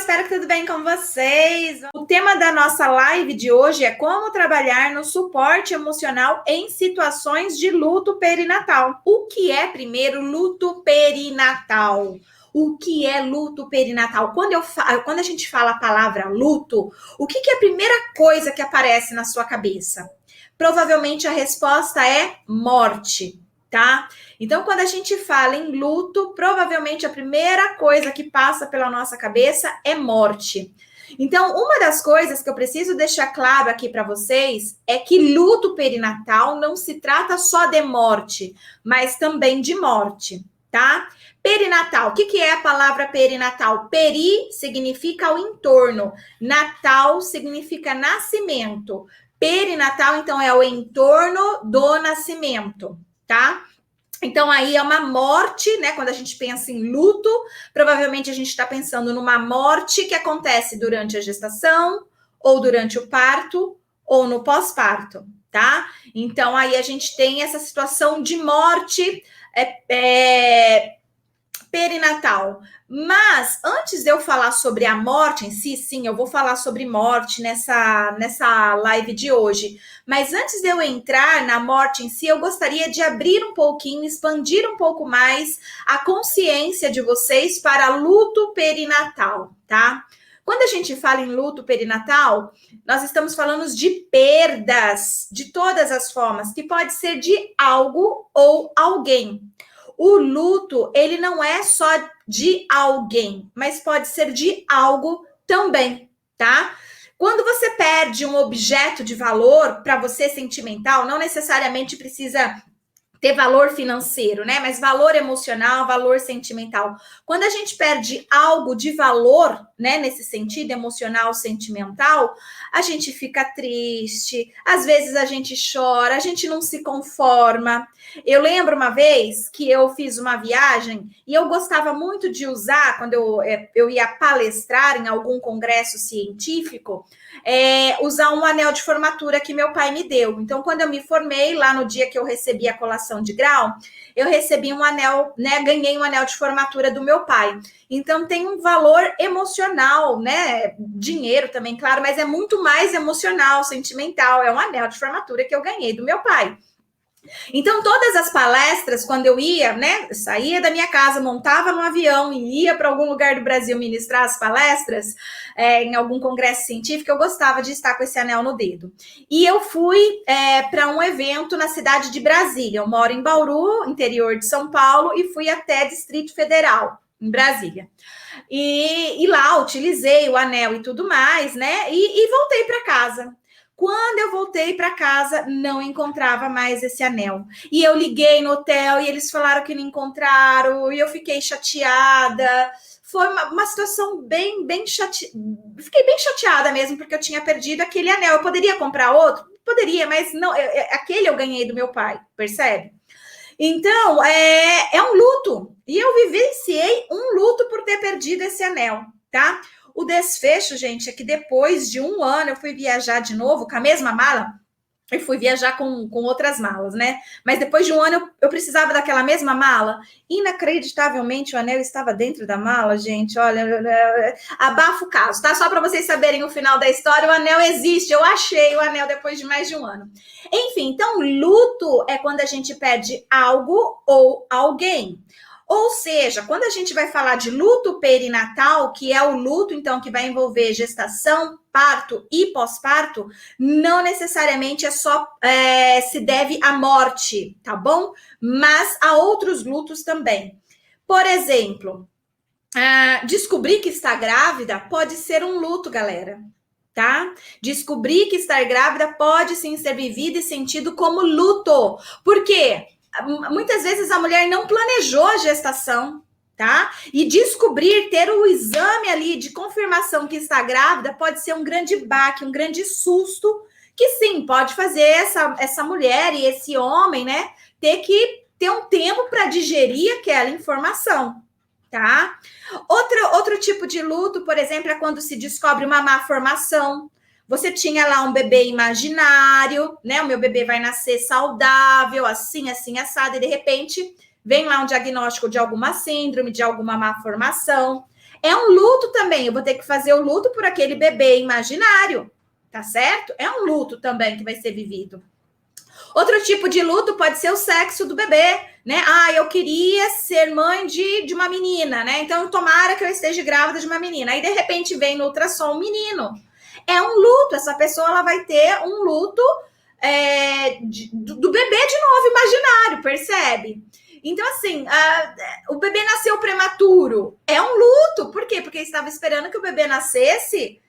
espero que tudo bem com vocês. O tema da nossa live de hoje é como trabalhar no suporte emocional em situações de luto perinatal. O que é, primeiro, luto perinatal? O que é luto perinatal? Quando a gente fala a palavra luto, o que é a primeira coisa que aparece na sua cabeça? Provavelmente a resposta é morte, tá? Então, quando a gente fala em luto, provavelmente a primeira coisa que passa pela nossa cabeça é morte. Então, uma das coisas que eu preciso deixar claro aqui para vocês é que luto perinatal não se trata só de morte, mas também de morte, tá? Perinatal, o que é a palavra perinatal? Peri significa o entorno, natal significa nascimento. Perinatal, então, é o entorno do nascimento, tá? Então, aí é uma morte, né? Quando a gente pensa em luto, provavelmente a gente está pensando numa morte que acontece durante a gestação, ou durante o parto, ou no pós-parto, tá? Então, aí a gente tem essa situação de morte perinatal. Mas, antes de eu falar sobre a morte em si, sim, eu vou falar sobre morte nessa live de hoje. Mas antes de eu entrar na morte em si, eu gostaria de abrir um pouquinho, expandir um pouco mais a consciência de vocês para luto perinatal, tá? Quando a gente fala em luto perinatal, nós estamos falando de perdas de todas as formas, que pode ser de algo ou alguém. O luto, ele não é só de alguém, mas pode ser de algo também, tá? Quando você perde um objeto de valor, para você sentimental, não necessariamente precisa ter valor financeiro, né? Mas valor emocional, valor sentimental. Quando a gente perde algo de valor, né? Nesse sentido emocional, sentimental, a gente fica triste, às vezes a gente chora, a gente não se conforma. Eu lembro uma vez que eu fiz uma viagem e eu gostava muito de usar, quando eu ia palestrar em algum congresso científico, usar um anel de formatura que meu pai me deu. Então, quando eu me formei, lá no dia que eu recebi a colação de grau, eu recebi um anel, né? Ganhei um anel de formatura do meu pai. Então, tem um valor emocional, né? Dinheiro também, claro, mas é muito mais emocional, sentimental. É um anel de formatura que eu ganhei do meu pai. Então, todas as palestras, quando eu ia, né, saía da minha casa, montava no avião e ia para algum lugar do Brasil ministrar as palestras, em algum congresso científico, eu gostava de estar com esse anel no dedo. E eu fui para um evento na cidade de Brasília. Eu moro em Bauru, interior de São Paulo, e fui até Distrito Federal, em Brasília. E lá utilizei o anel e tudo mais, né, e voltei para casa. Quando eu voltei para casa, não encontrava mais esse anel. E eu liguei no hotel e eles falaram que não encontraram, e eu fiquei chateada. Foi uma situação bem chateada. Fiquei bem chateada mesmo, porque eu tinha perdido aquele anel. Eu poderia comprar outro? Poderia, mas não, aquele eu ganhei do meu pai, percebe? Então, é um luto. E eu vivenciei um luto por ter perdido esse anel, tá? O desfecho, gente, é que depois de um ano eu fui viajar de novo com a mesma mala. Eu fui viajar com outras malas, né? Mas depois de um ano eu precisava daquela mesma mala. Inacreditavelmente o anel estava dentro da mala, gente. Olha, abafa o caso, tá? Só para vocês saberem o final da história, o anel existe. Eu achei o anel depois de mais de um ano. Enfim, então luto é quando a gente perde algo ou alguém. Ou seja, quando a gente vai falar de luto perinatal, que é o luto, então, que vai envolver gestação, parto e pós-parto, não necessariamente se deve à morte, tá bom? Mas há outros lutos também. Por exemplo, descobrir que está grávida pode ser um luto, galera. Tá? Descobrir que estar grávida pode sim ser vivido e sentido como luto. Por quê? Muitas vezes a mulher não planejou a gestação, tá? E descobrir, ter o exame ali de confirmação que está grávida pode ser um grande baque, um grande susto, que sim, pode fazer essa mulher e esse homem, né, ter que ter um tempo para digerir aquela informação, tá? Outro tipo de luto, por exemplo, é quando se descobre uma má formação. Você tinha lá um bebê imaginário, né? O meu bebê vai nascer saudável, assim, assado, e de repente vem lá um diagnóstico de alguma síndrome, de alguma má formação. É um luto também. Eu vou ter que fazer o luto por aquele bebê imaginário, tá certo? É um luto também que vai ser vivido. Outro tipo de luto pode ser o sexo do bebê, né? Ah, eu queria ser mãe de uma menina, né? Então, tomara que eu esteja grávida de uma menina. Aí, de repente, vem no ultrassom um menino. É um luto. Essa pessoa ela vai ter um luto do bebê de novo imaginário, percebe? Então, assim, o bebê nasceu prematuro. É um luto. Por quê? Porque estava esperando que o bebê nascesse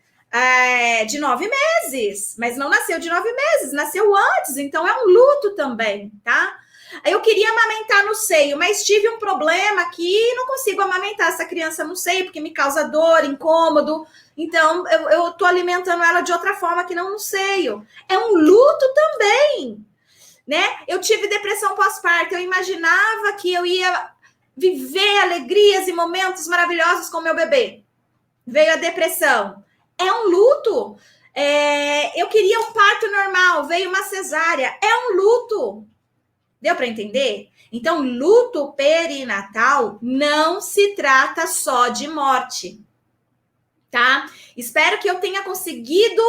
de 9 meses, mas não nasceu de 9 meses, nasceu antes, então é um luto também, tá? Eu queria amamentar no seio, mas tive um problema aqui e não consigo amamentar essa criança no seio, porque me causa dor, incômodo, então eu tô alimentando ela de outra forma que não no seio. É um luto também, né? Eu tive depressão pós-parto, eu imaginava que eu ia viver alegrias e momentos maravilhosos com meu bebê. Veio a depressão. É um luto. Eu queria um parto normal, veio uma cesárea. É um luto. Deu para entender? Então, luto perinatal não se trata só de morte, tá? Espero que eu tenha conseguido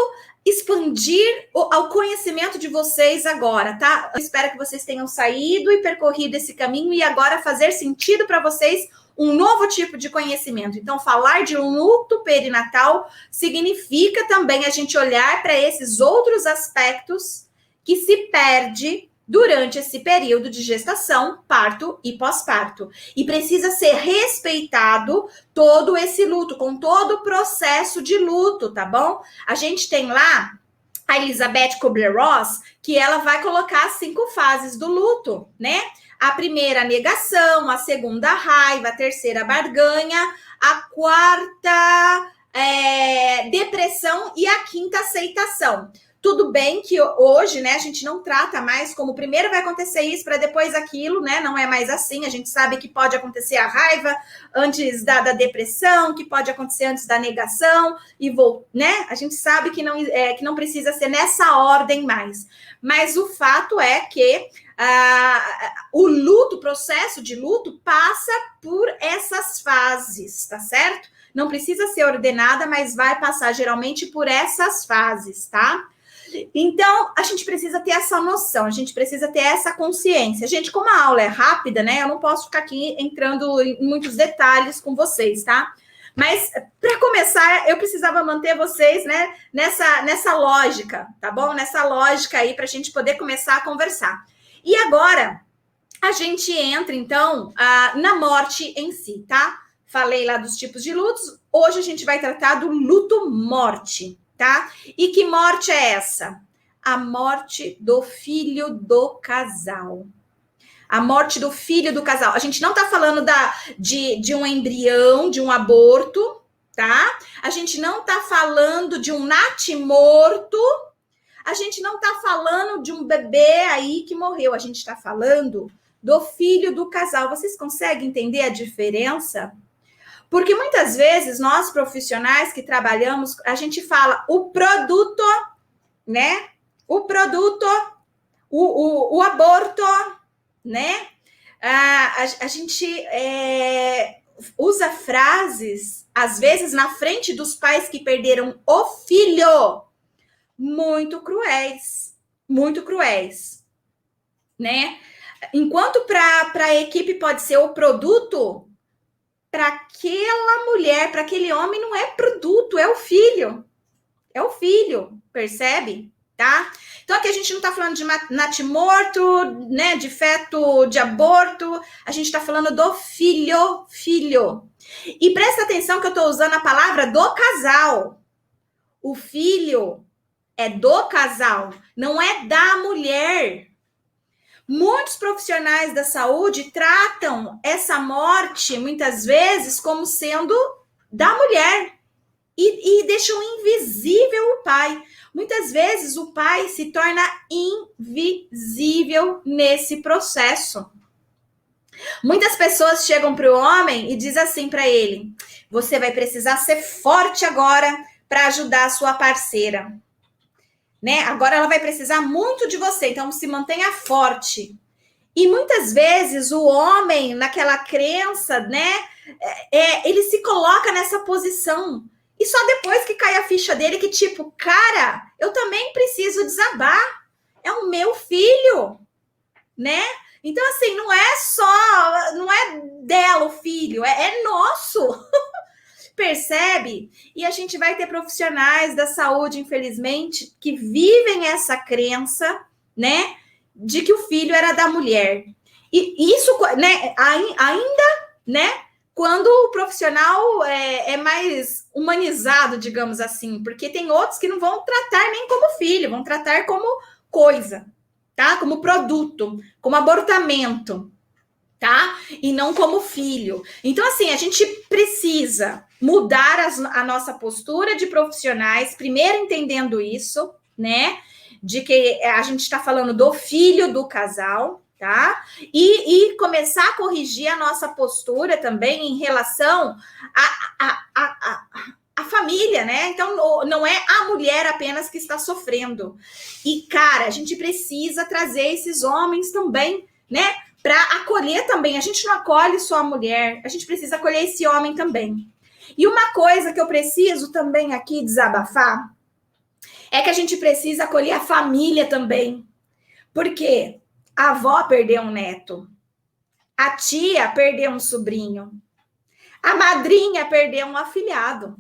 expandir ao conhecimento de vocês agora, tá? Eu espero que vocês tenham saído e percorrido esse caminho e agora fazer sentido para vocês um novo tipo de conhecimento. Então, falar de luto perinatal significa também a gente olhar para esses outros aspectos que se perde durante esse período de gestação, parto e pós-parto. E precisa ser respeitado todo esse luto, com todo o processo de luto, tá bom? A gente tem lá a Elizabeth Kubler-Ross, que ela vai colocar as 5 fases do luto, né? A primeira, a negação, a segunda, a raiva, a terceira, a barganha, a quarta, depressão e a quinta, aceitação. Tudo bem que hoje, né, a gente não trata mais como primeiro vai acontecer isso para depois aquilo, né? Não é mais assim. A gente sabe que pode acontecer a raiva antes da depressão, que pode acontecer antes da negação, né? A gente sabe que não precisa ser nessa ordem mais. Mas o fato é que o luto, o processo de luto, passa por essas fases, tá certo? Não precisa ser ordenada, mas vai passar geralmente por essas fases, tá? Então, a gente precisa ter essa noção, a gente precisa ter essa consciência. Gente, como a aula é rápida, né? Eu não posso ficar aqui entrando em muitos detalhes com vocês, tá? Mas, para começar, eu precisava manter vocês, né, nessa lógica, tá bom? Nessa lógica aí, para a gente poder começar a conversar. E agora, a gente entra, então, na morte em si, tá? Falei lá dos tipos de lutos, hoje a gente vai tratar do luto-morte, tá? E que morte é essa? A morte do filho do casal. A morte do filho do casal. A gente não tá falando de um embrião, de um aborto, tá? A gente não tá falando de um natimorto. A gente não tá falando de um bebê aí que morreu. A gente tá falando do filho do casal. Vocês conseguem entender a diferença? Porque muitas vezes nós profissionais que trabalhamos, a gente fala o produto, né? O produto, o aborto, né? A gente usa frases, às vezes, na frente dos pais que perderam o filho, muito cruéis, né? Enquanto para a equipe pode ser o produto, para aquela mulher, para aquele homem, não é produto, é o filho. É o filho, percebe? Tá? Então, aqui a gente não está falando de natimorto, né, de feto, de aborto, a gente está falando do filho. E presta atenção que eu estou usando a palavra do casal. O filho é do casal, não é da mulher. Muitos profissionais da saúde tratam essa morte, muitas vezes, como sendo da mulher e deixam invisível o pai. Muitas vezes o pai se torna invisível nesse processo. Muitas pessoas chegam para o homem e dizem assim para ele: você vai precisar ser forte agora para ajudar a sua parceira. Né? Agora ela vai precisar muito de você, então se mantenha forte. E muitas vezes o homem, naquela crença, né, Ele se coloca nessa posição. E só depois que cai a ficha dele que, tipo, cara, eu também preciso desabar. É o meu filho, né? Então, assim, não é dela o filho, é nosso. Percebe? E a gente vai ter profissionais da saúde, infelizmente, que vivem essa crença, né, de que o filho era da mulher. E isso, né, ainda, né, quando o profissional é mais humanizado, digamos assim, porque tem outros que não vão tratar nem como filho, vão tratar como coisa, tá? Como produto, como abortamento, tá? E não como filho. Então, assim, a gente precisa mudar a nossa postura de profissionais, primeiro entendendo isso, né? De que a gente está falando do filho do casal, tá? E começar a corrigir a nossa postura também em relação a família, né? Então, não é a mulher apenas que está sofrendo. E, cara, a gente precisa trazer esses homens também, né? Para acolher também. A gente não acolhe só a mulher, a gente precisa acolher esse homem também. E uma coisa que eu preciso também aqui desabafar é que a gente precisa acolher a família também. Porque a avó perdeu um neto, a tia perdeu um sobrinho, a madrinha perdeu um afilhado,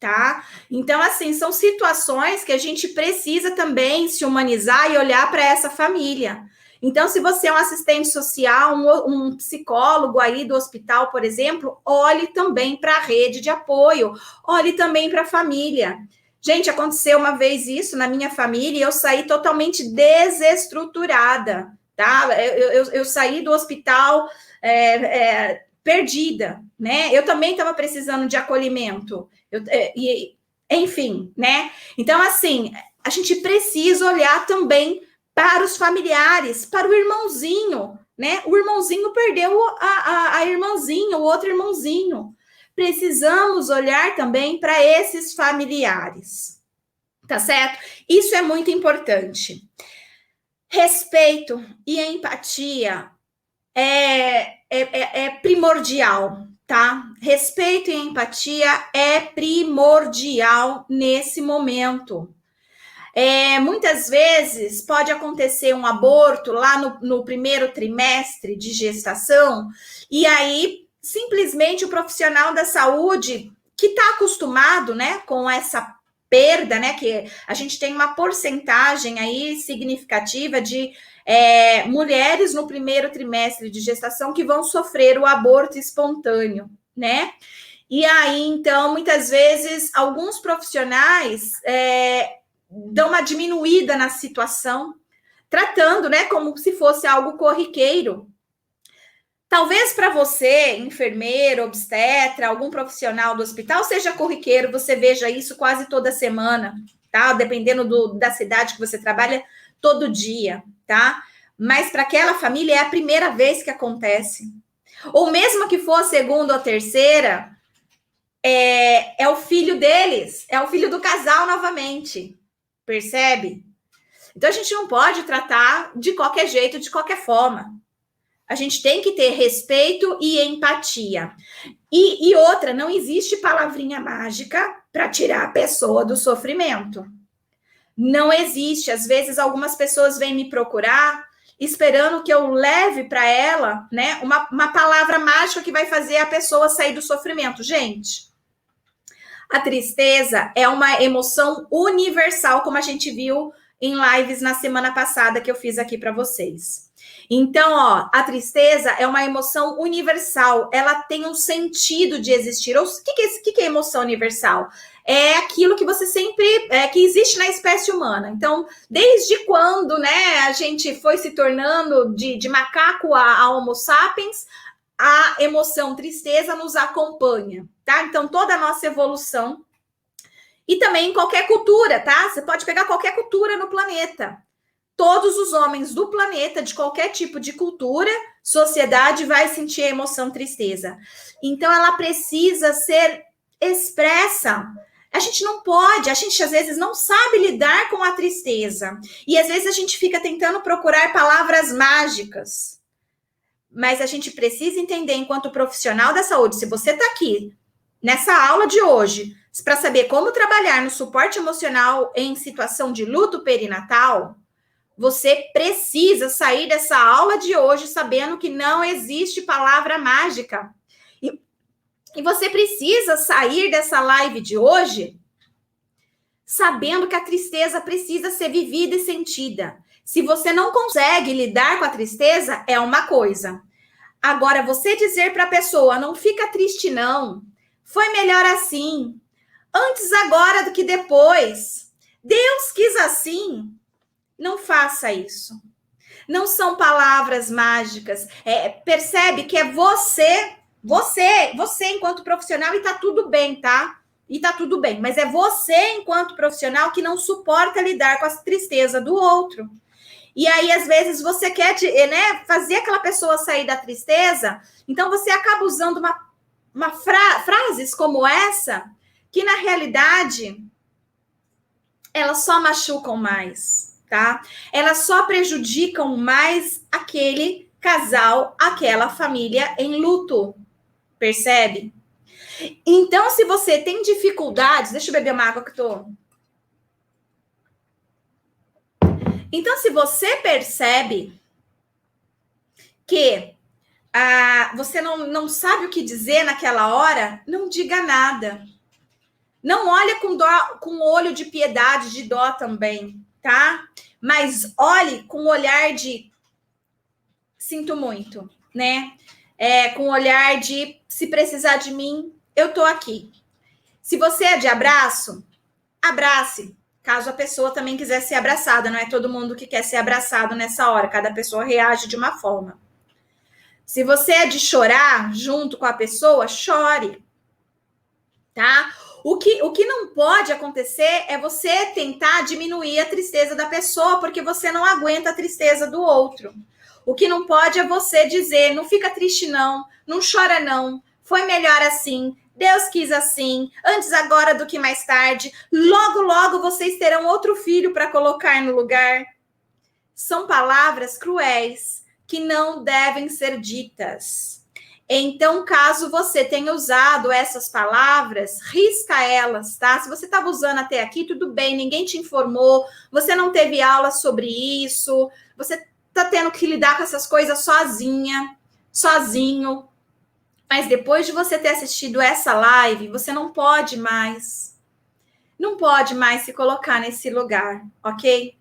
tá? Então, assim, são situações que a gente precisa também se humanizar e olhar para essa família. Então, se você é um assistente social, um psicólogo aí do hospital, por exemplo, olhe também para a rede de apoio, olhe também para a família. Gente, aconteceu uma vez isso na minha família e eu saí totalmente desestruturada, tá? Eu saí do hospital perdida, né? Eu também estava precisando de acolhimento. Enfim, né? Então, assim, a gente precisa olhar também para os familiares, para o irmãozinho, né? O irmãozinho perdeu a irmãzinha, o outro irmãozinho. Precisamos olhar também para esses familiares, tá certo? Isso é muito importante. Respeito e empatia é primordial, tá? Respeito e empatia é primordial nesse momento. Muitas vezes pode acontecer um aborto lá no primeiro trimestre de gestação, e aí simplesmente o profissional da saúde que está acostumado, né, com essa perda, né, que a gente tem uma porcentagem aí significativa de mulheres no primeiro trimestre de gestação que vão sofrer o aborto espontâneo, né? E aí, então, muitas vezes, alguns profissionais dão uma diminuída na situação, tratando, né, como se fosse algo corriqueiro. Talvez para você, enfermeiro, obstetra, algum profissional do hospital, seja corriqueiro, você veja isso quase toda semana, tá? Dependendo da cidade que você trabalha, todo dia, tá? Mas para aquela família é a primeira vez que acontece. Ou mesmo que for a segunda ou a terceira, é o filho deles, é o filho do casal novamente. Percebe? Então a gente não pode tratar de qualquer jeito, de qualquer forma. A gente tem que ter respeito e empatia. E outra, não existe palavrinha mágica para tirar a pessoa do sofrimento. Não existe. Às vezes, algumas pessoas vêm me procurar esperando que eu leve para ela, né, uma palavra mágica que vai fazer a pessoa sair do sofrimento. Gente, a tristeza é uma emoção universal, como a gente viu em lives na semana passada que eu fiz aqui para vocês. Então, ó, a tristeza é uma emoção universal, ela tem um sentido de existir. O que é emoção universal? É aquilo que você sempre, que existe na espécie humana. Então, desde quando, né, a gente foi se tornando de macaco a Homo sapiens, a emoção tristeza nos acompanha, tá? Então, toda a nossa evolução. E também em qualquer cultura, tá? Você pode pegar qualquer cultura no planeta. Todos os homens do planeta, de qualquer tipo de cultura, sociedade, vai sentir a emoção tristeza. Então, ela precisa ser expressa. A gente não pode, a gente às vezes não sabe lidar com a tristeza. E às vezes a gente fica tentando procurar palavras mágicas. mas a gente precisa entender, enquanto profissional da saúde, se você está aqui nessa aula de hoje, para saber como trabalhar no suporte emocional em situação de luto perinatal, você precisa sair dessa aula de hoje sabendo que não existe palavra mágica. E você precisa sair dessa live de hoje sabendo que a tristeza precisa ser vivida e sentida. Se você não consegue lidar com a tristeza, é uma coisa. Agora, você dizer para a pessoa, não fica triste não, foi melhor assim, antes agora do que depois, Deus quis assim, não faça isso. Não são palavras mágicas. Percebe que é você enquanto profissional, e tá tudo bem, tá? E tá tudo bem, mas é você enquanto profissional que não suporta lidar com a tristeza do outro. E aí, às vezes, você quer fazer aquela pessoa sair da tristeza, então você acaba usando frases como essa, que na realidade elas só machucam mais, tá? Elas só prejudicam mais aquele casal, aquela família em luto, percebe? Então, se você tem dificuldades, deixa eu beber uma água que eu tô. Então, se você percebe que você não sabe o que dizer naquela hora, não diga nada. Não olha com olho de piedade, de dó também, tá? Mas olhe com olhar de sinto muito, né? Com olhar de se precisar de mim, eu tô aqui. Se você é de abraço, abrace. Caso a pessoa também quiser ser abraçada, não é todo mundo que quer ser abraçado nessa hora, cada pessoa reage de uma forma. Se você é de chorar junto com a pessoa, chore, tá? O que não pode acontecer é você tentar diminuir a tristeza da pessoa, porque você não aguenta a tristeza do outro. O que não pode é você dizer, não fica triste não chora não, foi melhor assim, Deus quis assim, antes agora do que mais tarde, logo, logo vocês terão outro filho para colocar no lugar. São palavras cruéis que não devem ser ditas. Então, caso você tenha usado essas palavras, risca elas, tá? Se você estava usando até aqui, tudo bem, ninguém te informou, você não teve aula sobre isso, você está tendo que lidar com essas coisas sozinho. Mas depois de você ter assistido essa live, você não pode mais se colocar nesse lugar, ok?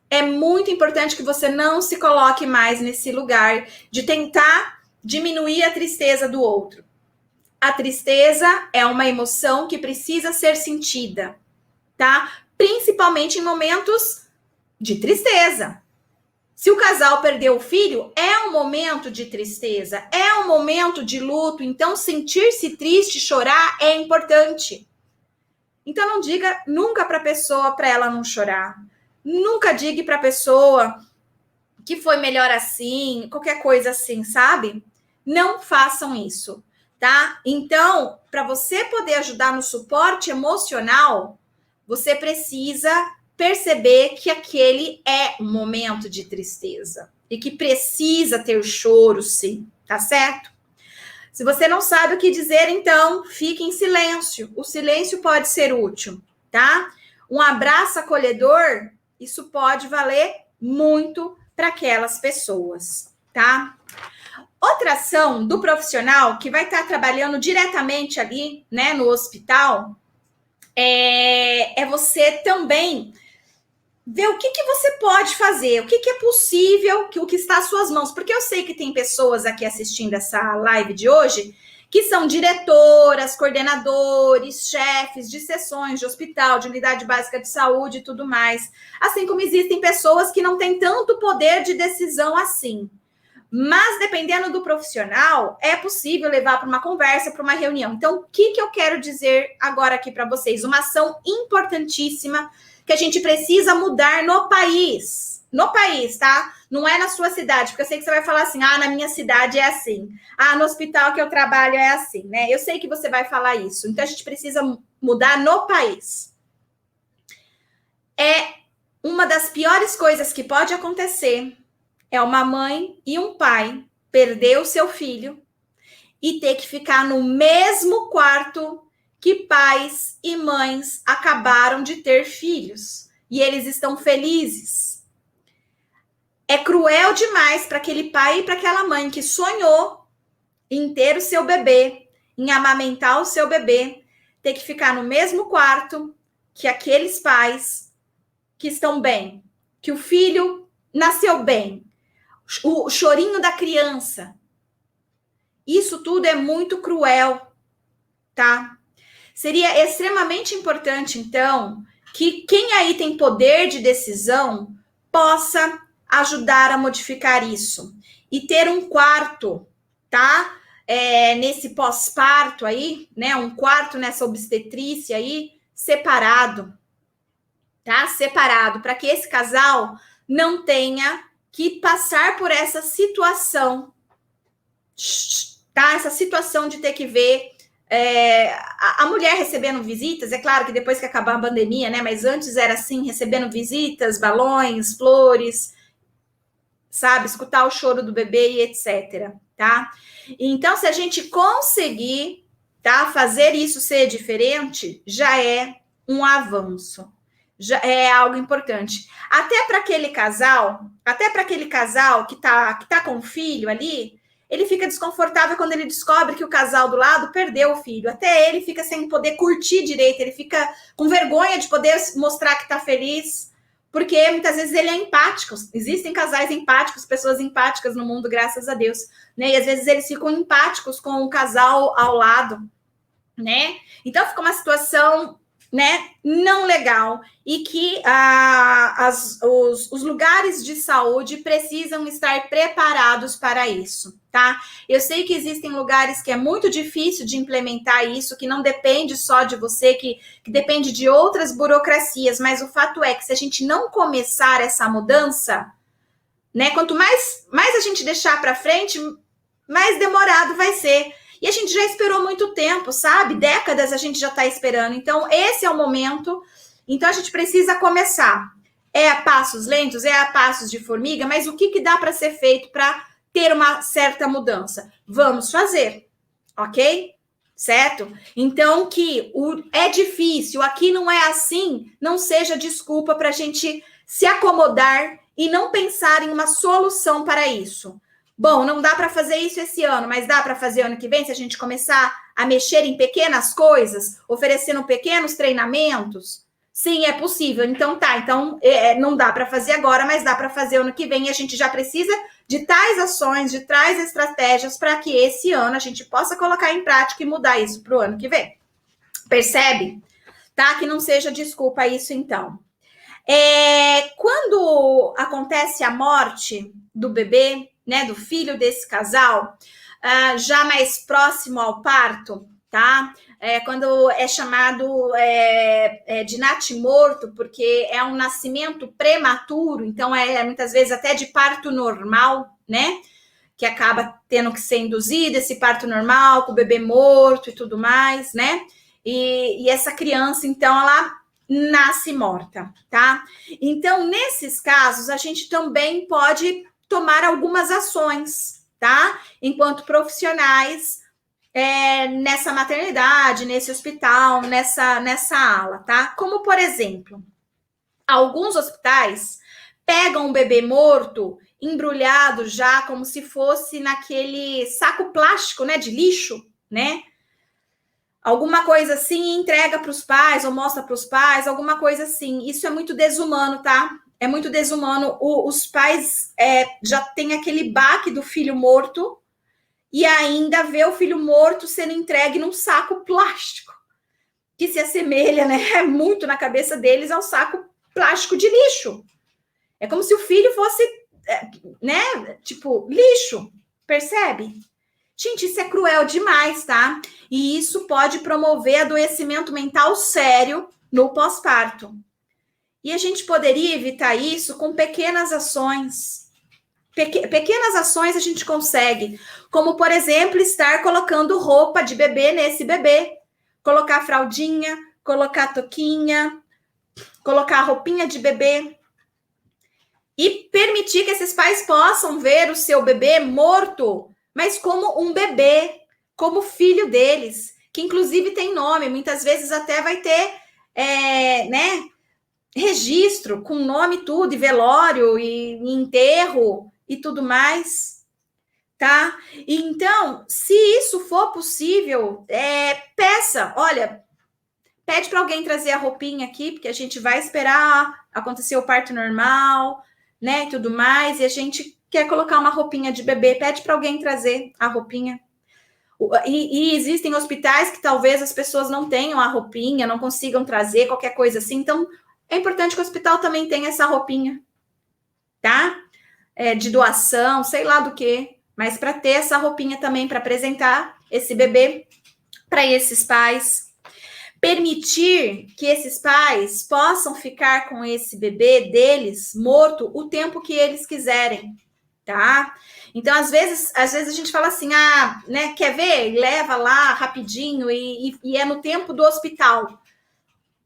É muito importante que você não se coloque mais nesse lugar de tentar diminuir a tristeza do outro. A tristeza é uma emoção que precisa ser sentida, tá? Principalmente em momentos de tristeza. Se o casal perdeu o filho, é um momento de tristeza, é um momento de luto, então sentir-se triste, chorar é importante. Então não diga nunca para a pessoa para ela não chorar. Nunca diga para a pessoa que foi melhor assim, qualquer coisa assim, sabe? Não façam isso, tá? Então, para você poder ajudar no suporte emocional, você precisa perceber que aquele é um momento de tristeza e que precisa ter choro, sim, tá certo? Se você não sabe o que dizer, então, fique em silêncio. O silêncio pode ser útil, tá? Um abraço acolhedor, isso pode valer muito para aquelas pessoas, tá? Outra ação do profissional que vai estar trabalhando diretamente ali, né, no hospital, é você também ver o que você pode fazer, o que é possível, o que está às suas mãos. Porque eu sei que tem pessoas aqui assistindo essa live de hoje que são diretoras, coordenadores, chefes de seções de hospital, de unidade básica de saúde e tudo mais. Assim como existem pessoas que não têm tanto poder de decisão assim. Mas, dependendo do profissional, é possível levar para uma conversa, para uma reunião. Então, o que eu quero dizer agora aqui para vocês? Uma ação importantíssima que a gente precisa mudar no país. No país, tá? Não é na sua cidade, porque eu sei que você vai falar assim, na minha cidade é assim. No hospital que eu trabalho é assim, né? Eu sei que você vai falar isso. Então, a gente precisa mudar no país. Uma das piores coisas que pode acontecer é uma mãe e um pai perder o seu filho e ter que ficar no mesmo quarto que pais e mães acabaram de ter filhos e eles estão felizes. É cruel demais para aquele pai e para aquela mãe que sonhou em ter o seu bebê, em amamentar o seu bebê, ter que ficar no mesmo quarto que aqueles pais que estão bem, que o filho nasceu bem, o chorinho da criança. Isso tudo é muito cruel, tá? Seria extremamente importante, então, que quem aí tem poder de decisão possa ajudar a modificar isso. E ter um quarto, tá? Nesse pós-parto aí, né? Um quarto nessa obstetrícia aí, separado, tá? Separado, para que esse casal não tenha que passar por essa situação, tá? Essa situação de ter que ver a mulher recebendo visitas, é claro que depois que acabar a pandemia, né? Mas antes era assim, recebendo visitas, balões, flores, sabe? Escutar o choro do bebê e etc, tá? Então, se a gente conseguir, tá? Fazer isso ser diferente, já é um avanço. Já é algo importante. Até para aquele casal que tá com o filho ali, ele fica desconfortável quando ele descobre que o casal do lado perdeu o filho. Até ele fica sem poder curtir direito, ele fica com vergonha de poder mostrar que tá feliz, porque muitas vezes ele é empático. Existem casais empáticos, pessoas empáticas no mundo, graças a Deus, né? E às vezes eles ficam empáticos com o casal ao lado, né? Então fica uma situação, né, não legal, e que os lugares de saúde precisam estar preparados para isso, tá? Eu sei que existem lugares que é muito difícil de implementar isso, que não depende só de você, que depende de outras burocracias, mas o fato é que se a gente não começar essa mudança, né, quanto mais a gente deixar para frente, mais demorado vai ser. E a gente já esperou muito tempo, sabe? Décadas a gente já está esperando. Então, esse é o momento. Então, a gente precisa começar. É a passos lentos, é a passos de formiga, mas o que dá para ser feito para ter uma certa mudança? Vamos fazer, ok? Certo? Então, que é difícil, aqui não é assim, não seja desculpa para a gente se acomodar e não pensar em uma solução para isso. Bom, não dá para fazer isso esse ano, mas dá para fazer ano que vem, se a gente começar a mexer em pequenas coisas, oferecendo pequenos treinamentos? Sim, é possível. Então tá, não dá para fazer agora, mas dá para fazer ano que vem, e a gente já precisa de tais ações, de tais estratégias para que esse ano a gente possa colocar em prática e mudar isso para o ano que vem. Percebe? Tá? Que não seja desculpa isso, então. Quando acontece a morte do bebê, né, do filho desse casal, já mais próximo ao parto, tá? Quando é chamado de natimorto, porque é um nascimento prematuro, então muitas vezes até de parto normal, né? Que acaba tendo que ser induzido esse parto normal, com o bebê morto e tudo mais, né? E essa criança, então, ela nasce morta, tá? Então, nesses casos, a gente também pode tomar algumas ações, tá? Enquanto profissionais, nessa maternidade, nesse hospital, nessa ala, tá? Como, por exemplo, alguns hospitais pegam um bebê morto, embrulhado já, como se fosse naquele saco plástico, né, de lixo, né? Alguma coisa assim, e entrega para os pais, ou mostra para os pais, alguma coisa assim. Isso é muito desumano, tá? É muito desumano. Os pais já têm aquele baque do filho morto e ainda vê o filho morto sendo entregue num saco plástico, que se assemelha, né, muito na cabeça deles ao saco plástico de lixo. É como se o filho fosse, né, tipo, lixo, percebe? Gente, isso é cruel demais, tá? E isso pode promover adoecimento mental sério no pós-parto. E a gente poderia evitar isso com pequenas ações. Pequenas ações a gente consegue, como, por exemplo, estar colocando roupa de bebê nesse bebê. Colocar fraldinha, colocar toquinha, colocar roupinha de bebê. E permitir que esses pais possam ver o seu bebê morto, mas como um bebê, como filho deles, que inclusive tem nome, muitas vezes até vai ter, né, registro com nome tudo, e velório, e enterro, e tudo mais, tá? Então, se isso for possível, peça, olha, pede para alguém trazer a roupinha aqui, porque a gente vai esperar acontecer o parto normal, né, e tudo mais, e a gente quer colocar uma roupinha de bebê, pede para alguém trazer a roupinha. E existem hospitais que talvez as pessoas não tenham a roupinha, não consigam trazer, qualquer coisa assim, então é importante que o hospital também tenha essa roupinha, tá? De doação, sei lá do que, mas para ter essa roupinha também para apresentar esse bebê para esses pais. Permitir que esses pais possam ficar com esse bebê deles morto o tempo que eles quiserem, tá? Então, às vezes a gente fala assim, né, quer ver? Leva lá rapidinho e é no tempo do hospital.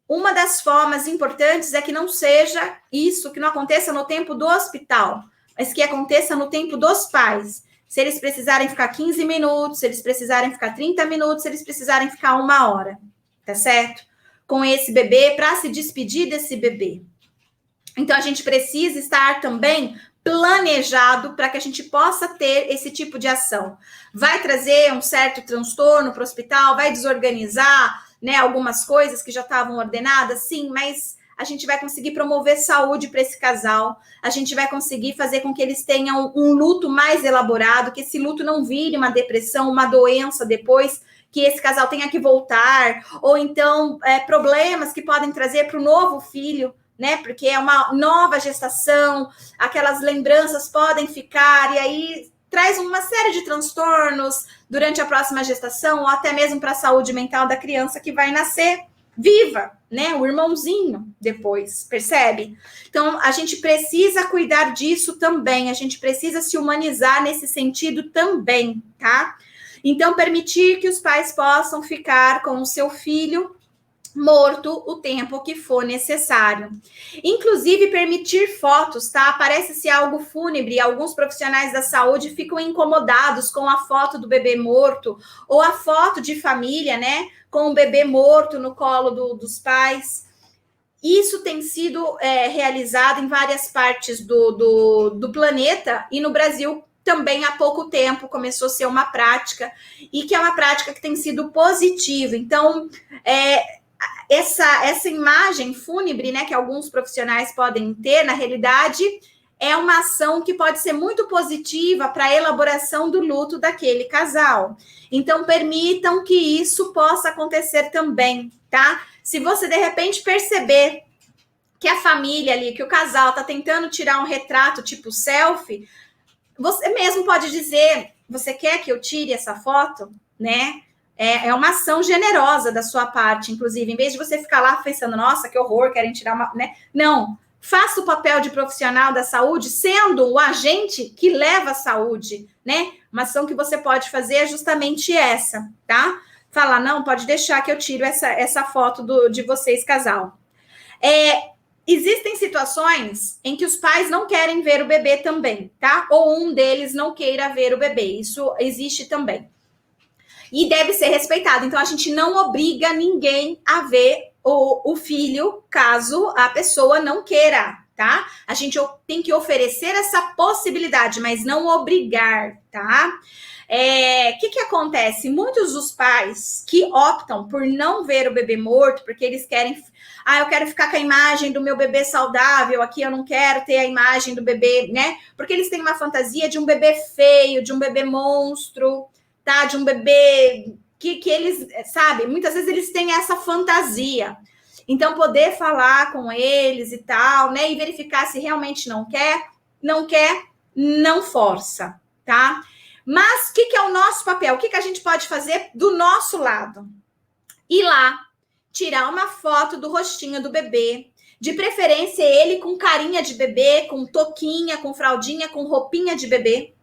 Uma das formas importantes é que não seja isso, que não aconteça no tempo do hospital, mas que aconteça no tempo dos pais. Se eles precisarem ficar 15 minutos, se eles precisarem ficar 30 minutos, se eles precisarem ficar 1 hora, tá certo? Com esse bebê, para se despedir desse bebê. Então, a gente precisa estar também planejado para que a gente possa ter esse tipo de ação. Vai trazer um certo transtorno para o hospital, vai desorganizar, né, algumas coisas que já estavam ordenadas, sim, mas a gente vai conseguir promover saúde para esse casal, a gente vai conseguir fazer com que eles tenham um luto mais elaborado, que esse luto não vire uma depressão, uma doença depois, que esse casal tenha que voltar, ou então problemas que podem trazer para o novo filho, né? Porque é uma nova gestação, aquelas lembranças podem ficar, e aí traz uma série de transtornos durante a próxima gestação, ou até mesmo para a saúde mental da criança que vai nascer viva, né? O irmãozinho depois, percebe? Então, a gente precisa cuidar disso também, a gente precisa se humanizar nesse sentido também, tá? Então, permitir que os pais possam ficar com o seu filho morto o tempo que for necessário. Inclusive, permitir fotos, tá? Parece-se algo fúnebre. Alguns profissionais da saúde ficam incomodados com a foto do bebê morto ou a foto de família, né? Com o bebê morto no colo dos pais. Isso tem sido realizado em várias partes do planeta e no Brasil também há pouco tempo começou a ser uma prática e que é uma prática que tem sido positiva. Então, essa imagem fúnebre, né, que alguns profissionais podem ter, na realidade, é uma ação que pode ser muito positiva para a elaboração do luto daquele casal. Então, permitam que isso possa acontecer também, tá? Se você, de repente, perceber que a família ali, que o casal está tentando tirar um retrato tipo selfie, você mesmo pode dizer, você quer que eu tire essa foto, né? É uma ação generosa da sua parte, inclusive, em vez de você ficar lá pensando, nossa, que horror, querem tirar uma, né? Não, faça o papel de profissional da saúde, sendo o agente que leva a saúde, né? Uma ação que você pode fazer é justamente essa, tá? Falar, não, pode deixar que eu tiro essa foto de vocês, casal. Existem situações em que os pais não querem ver o bebê também, tá? Ou um deles não queira ver o bebê, isso existe também. E deve ser respeitado. Então, a gente não obriga ninguém a ver o filho, caso a pessoa não queira, tá? A gente tem que oferecer essa possibilidade, mas não obrigar, tá? Que acontece? Muitos dos pais que optam por não ver o bebê morto, porque eles querem... eu quero ficar com a imagem do meu bebê saudável aqui, eu não quero ter a imagem do bebê, né? Porque eles têm uma fantasia de um bebê feio, de um bebê monstro, tá? De um bebê que eles, sabe? Muitas vezes eles têm essa fantasia. Então, poder falar com eles e tal, né? E verificar se realmente não quer, não força, tá? Mas o que é o nosso papel? O que a gente pode fazer do nosso lado? Ir lá, tirar uma foto do rostinho do bebê, de preferência ele com carinha de bebê, com toquinha, com fraldinha, com roupinha de bebê.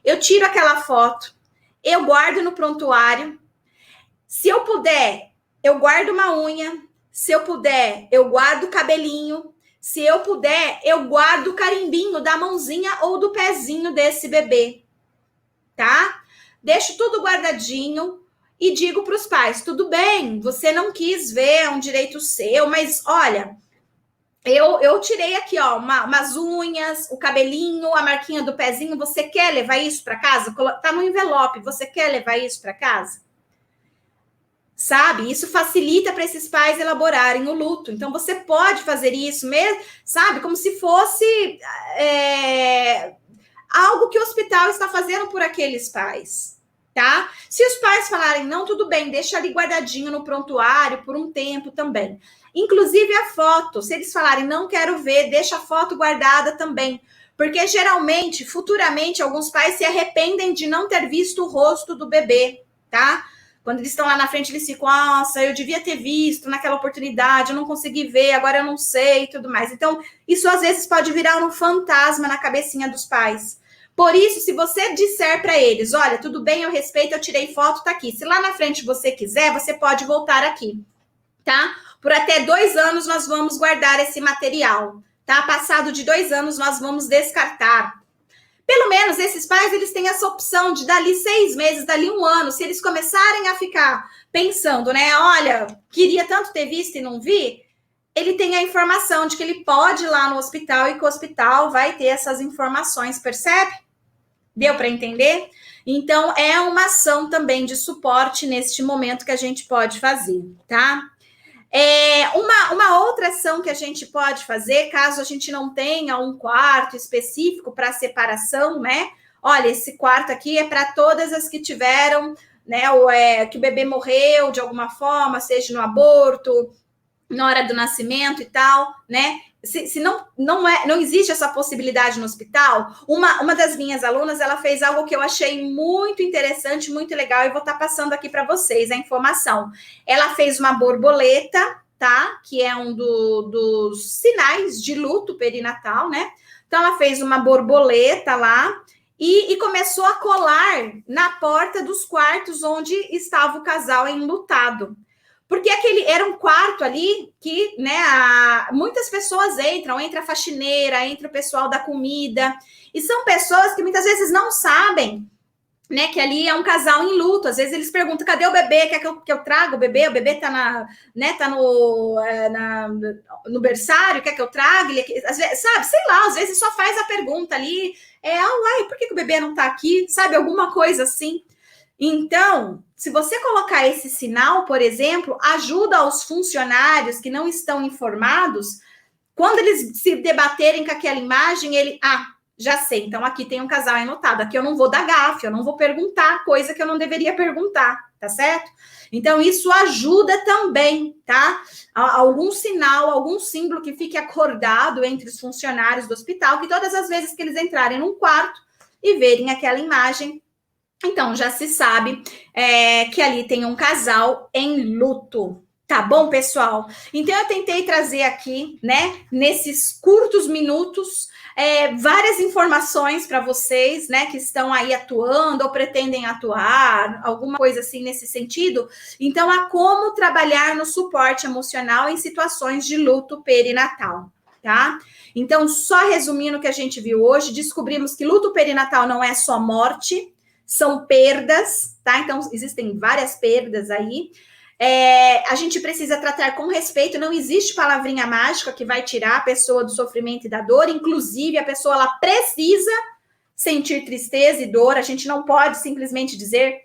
Eu tiro aquela foto, eu guardo no prontuário. Se eu puder, eu guardo uma unha. Se eu puder, eu guardo o cabelinho. se eu puder, eu guardo o carimbinho da mãozinha ou do pezinho desse bebê, tá? Deixo tudo guardadinho e digo para os pais, tudo bem, você não quis ver, é um direito seu, mas olha, eu tirei aqui, ó, umas unhas, o cabelinho, a marquinha do pezinho, você quer levar isso para casa? Tá no envelope, você quer levar isso para casa? Sabe? Isso facilita para esses pais elaborarem o luto. Então, você pode fazer isso mesmo, sabe? Como se fosse algo que o hospital está fazendo por aqueles pais, tá? Se os pais falarem, não, tudo bem, deixa ali guardadinho no prontuário por um tempo também. Inclusive a foto, se eles falarem, não quero ver, deixa a foto guardada também. Porque geralmente, futuramente, alguns pais se arrependem de não ter visto o rosto do bebê, tá? Quando eles estão lá na frente, eles ficam, nossa, eu devia ter visto naquela oportunidade, eu não consegui ver, agora eu não sei e tudo mais. Então, isso às vezes pode virar um fantasma na cabecinha dos pais. Por isso, se você disser para eles, olha, tudo bem, eu respeito, eu tirei foto, tá aqui. Se lá na frente você quiser, você pode voltar aqui, tá? Por até 2 anos nós vamos guardar esse material, tá? Passado de 2 anos nós vamos descartar. Pelo menos esses pais, eles têm essa opção de dali 6 meses, dali 1 ano, se eles começarem a ficar pensando, né? Olha, queria tanto ter visto e não vi, ele tem a informação de que ele pode ir lá no hospital e que o hospital vai ter essas informações, percebe? Deu para entender? Então, é uma ação também de suporte neste momento que a gente pode fazer, tá? Uma outra ação que a gente pode fazer, caso a gente não tenha um quarto específico para separação, né? Olha, esse quarto aqui é para todas as que tiveram, né? Ou que o bebê morreu de alguma forma, seja no aborto, na hora do nascimento e tal, né? Se não existe essa possibilidade no hospital, uma das minhas alunas, ela fez algo que eu achei muito interessante, muito legal, e vou estar passando aqui para vocês a informação. Ela fez uma borboleta, tá? Que é um dos sinais de luto perinatal, né? Então, ela fez uma borboleta lá e começou a colar na porta dos quartos onde estava o casal enlutado. Porque era um quarto ali que, né, muitas pessoas entra a faxineira, entra o pessoal da comida, e são pessoas que muitas vezes não sabem, né, que ali é um casal em luto. Às vezes eles perguntam, cadê o bebê? Quer que eu traga o bebê? O bebê tá tá no berçário, quer que eu traga? Às vezes, sabe, sei lá, às vezes só faz a pergunta ali, uai, por que o bebê não tá aqui? Sabe, alguma coisa assim. Então, se você colocar esse sinal, por exemplo, ajuda aos funcionários que não estão informados, quando eles se debaterem com aquela imagem, já sei, então aqui tem um casal enlutado, aqui eu não vou dar gafe, eu não vou perguntar coisa que eu não deveria perguntar, tá certo? Então, isso ajuda também, tá? Algum sinal, algum símbolo que fique acordado entre os funcionários do hospital, que todas as vezes que eles entrarem num quarto e verem aquela imagem, então, já se sabe que ali tem um casal em luto. Tá bom, pessoal? Então, eu tentei trazer aqui, né, nesses curtos minutos, várias informações para vocês, né, que estão aí atuando ou pretendem atuar, alguma coisa assim nesse sentido. Então, a como trabalhar no suporte emocional em situações de luto perinatal, tá? Então, só resumindo o que a gente viu hoje, descobrimos que luto perinatal não é só morte, são perdas, tá? Então, existem várias perdas aí. A gente precisa tratar com respeito, não existe palavrinha mágica que vai tirar a pessoa do sofrimento e da dor, inclusive a pessoa, ela precisa sentir tristeza e dor, a gente não pode simplesmente dizer,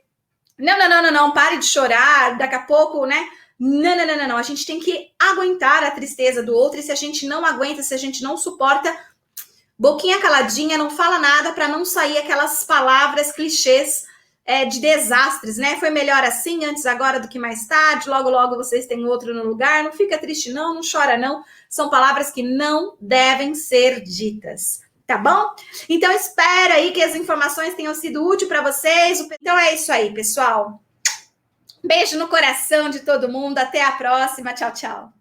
não, pare de chorar, daqui a pouco, né? Não, a gente tem que aguentar a tristeza do outro, e se a gente não aguenta, se a gente não suporta, boquinha caladinha, não fala nada para não sair aquelas palavras clichês de desastres, né? Foi melhor assim, antes agora do que mais tarde, logo vocês têm outro no lugar, não fica triste não chora não, são palavras que não devem ser ditas, tá bom? Então, espero aí que as informações tenham sido úteis para vocês. Então, é isso aí, pessoal. Beijo no coração de todo mundo, até a próxima, tchau, tchau.